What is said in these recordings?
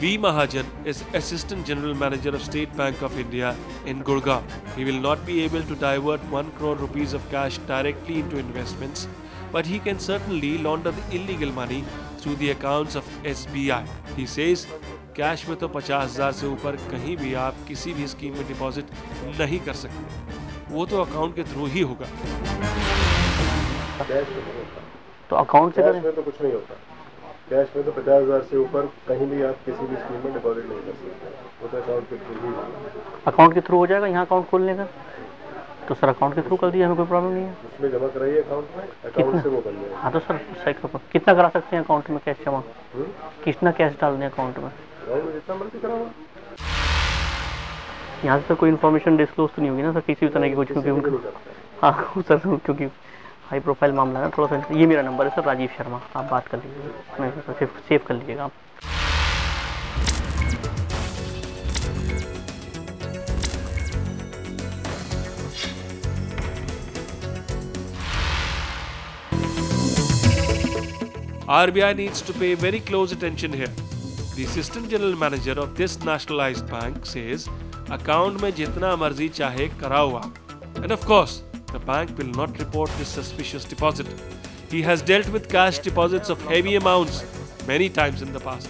V. Mahajan is Assistant General Manager of State Bank of India in Gurgaon. He will not be able to divert 1 crore rupees of cash directly into investments, but he can certainly launder the illegal money through the accounts of SBI. He says, cash में तो 50,000 से ऊपर कहीं भी आप किसी भी scheme में डिपॉजिट नहीं कर सकते, वो तो अकाउंट के थ्रू ही होगा। तो अकाउंट से कैश में तो कुछ नहीं होता। कैश में तो 50,000 से ऊपर कहीं भी आप किसी भी स्कीम में डिपॉजिट नहीं कर सकते, वो तो अकाउंट के थ्रू ही होगा। अकाउंट के थ्रू हो जाएगा यहाँ अकाउंट खोलने का? तो सर अकाउंट के थ्रू कर दिया, हमें कोई प्रॉब्लम नहीं है। उसमें जमा कराइए अकाउंट में, अकाउंट से वो बन जाएगा। हाँ तो सर सही, कितना करा सकते हैं अकाउंट में कैश जमा? कितना कैश डाल दें अकाउंट में? जितना मर्जी कराओ। यहाँ से कोई इन्फॉर्मेशन डिस्क्लोज तो नहीं होगी ना सर किसी भी तरह की कुछ, क्योंकि उनका हाँ सर क्योंकि हाई प्रोफाइल मामला है थोड़ा सा। ये मेरा नंबर है सर, राजीव शर्मा, आप बात कर लीजिएगा, सेव कर लीजिएगा आप। RBI needs to pay very close attention here. The Assistant General Manager of this nationalized bank says, account में जितना मर्जी चाहे कराओ आप. And of course, the bank will not report this suspicious deposit. He has dealt with cash deposits of heavy amounts many times in the past.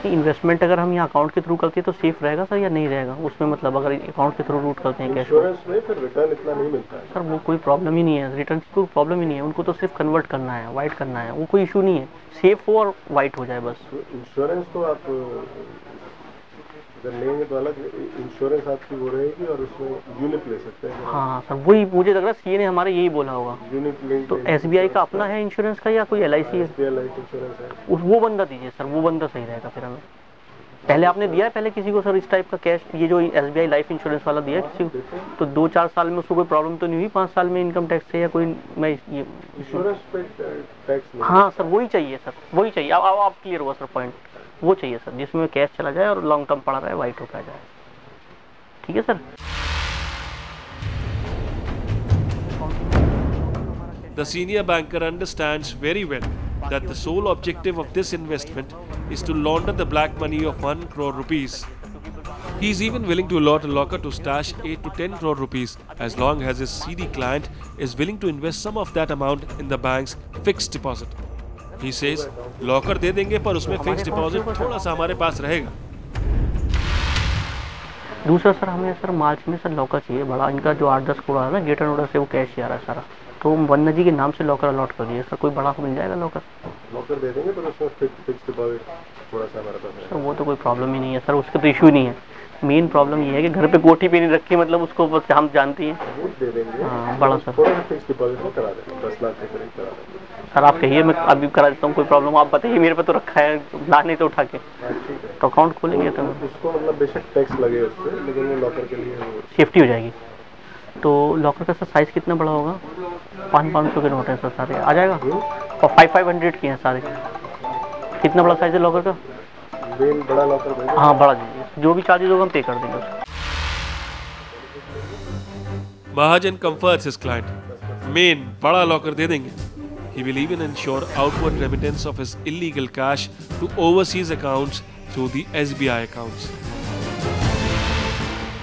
Investment अगर हम यहाँ account के थ्रू करते हैं तो सेफ रहेगा सर या नहीं रहेगा? उसमें मतलब अगर अकाउंट के थ्रू रूट करते हैं कैश इंश्योरेंस में फिर रिटर्न इतना नहीं मिलता है सर, वो कोई प्रॉब्लम ही नहीं है, रिटर्न की कोई प्रॉब्लम ही नहीं है, उनको तो सिर्फ कन्वर्ट करना है, वाइट करना है, वो कोई इशू नहीं है, सेफ हो और वाइट हो जाए बस। इंश्योरेंस तो आप अगर लेंगे तो अलग इंश्योरेंस आपकी वो रहेगी और उसमें यूनिट ले सकते हैं। हाँ सर वही मुझे लग रहा है सीए ने हमारे यही बोला होगा। यूनिट लिंक तो एसबीआई का अपना है इंश्योरेंस का या कोई एलआईसी है? एसबीआई लाइफ इंश्योरेंस है। वो बंदा दीजिए सर, वो बंदा सही रहेगा फिर हमें। पहले आपने दिया है पहले किसी को सर इस टाइप का कैश, ये जो एसबीआई लाइफ इंश्योरेंस वाला दिया है किसी को? तो 2-4 साल में उसको कोई प्रॉब्लम तो नहीं हुई? 5 साल में इनकम टैक्स से या कोई मैं ये इंश्योरेंस पे टैक्स नहीं? हाँ सर वही चाहिए सर, वही चाहिए। अब आप क्लियर हुआ सर पॉइंट, वो चाहिए सर जिसमें कैश चला जाए और लॉन्ग टर्म पड़ा रहे, वाइट होकर जाए। ठीक है sir. The senior banker understands very well that the sole objective of this investment is to launder the black money of 1 crore rupees. He is even willing to allot a locker to stash 8 to 10 crore rupees as long as his CD client is willing to invest some of that amount in the bank's fixed deposit. He says, locker दे देंगे पर उसमें fix deposit थोड़ा सा हमारे पास रहेगा। दूसरा sir हमें सर मार्च में सर लॉकर चाहिए बड़ा, इनका जो 8-10 करोड़ है ना गेटर नोडर से वो कैश ही आ रहा है सारा, तो वन्ना जी के नाम से लॉकर अलॉट कर दिए सर। कोई बड़ा मिल जाएगा लॉकर? लॉकर दे देंगे पर उसमें फिक्स डिपॉजिट थोड़ा सा हमारे पास है। सर वो तो कोई प्रॉब्लम ही नहीं है सर, उसका तो इशू नहीं है। मेन प्रॉब्लम ये है कि घर पे कोठी भी नहीं रखी, मतलब उसको बस हम जानते हैं। दे देंगे हाँ बड़ा सर, थोड़ा सा फिक्स डिपॉजिट में करा देंगे, 10 लाख के करीब करा देंगे। सर आप कहिए मैं अभी करा देता हूँ, कोई प्रॉब्लम आप बताइए, मेरे पे तो रखा है लाने तो उठा के। ठीक है तो अकाउंट खोलेंगे तो उसको मतलब बेशक टैक्स लगे उस पर, लेकिन वो लॉकर के लिए सेफ्टी हो जाएगी। तो लॉकर का सर साइज कितना बड़ा होगा? 500 के नोट है सर सारे, आ जाएगा? और 500 के हैं सारे। कितना बड़ा साइज है लॉकर का? बड़ा लॉकर? हाँ बड़ा दीजिए, जो भी चार्जेस होगा हम पे कर देंगे। Mahajan comforts his client. Main बड़ा लॉकर दे देंगे। He will even ensure outward remittance of his illegal cash to overseas accounts through the SBI accounts.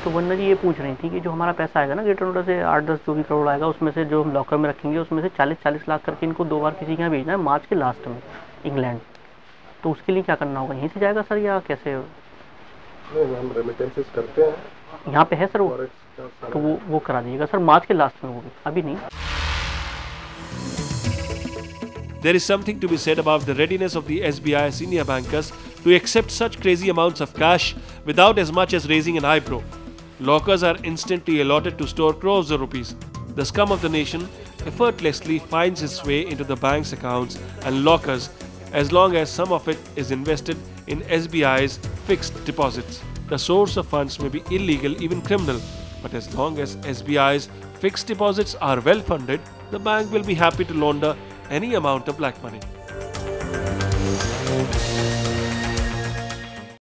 तो वन्ना जी ये पूछ रही थी कि जो हमारा पैसा आएगा ना गेटर नोडर से 8-10 जो भी करोड़ आएगा, उसमें से जो हम लॉकर में रखेंगे उसमें से 40-40 लाख करके इनको 2 बार किसी के यहाँ भेजना है मार्च के लास्ट में इंग्लैंड। तो उसके लिए क्या करना होगा? यहीं से जाएगा सर या कैसे? नहीं, हम रेमिटेंसेस करते हैं यहाँ पे है सर वो, तो वो करा दीजिएगा सर मार्च के लास्ट में, वो भी अभी नहीं। There is something to be said about the readiness of the SBI senior bankers to accept such crazy amounts of cash without as much as raising an eyebrow. Lockers are instantly allotted to store crores of rupees. The scum of the nation effortlessly finds its way into the bank's accounts and lockers as long as some of it is invested in SBI's fixed deposits. The source of funds may be illegal, even criminal, but as long as SBI's fixed deposits are well funded, the bank will be happy to launder any amount of black money.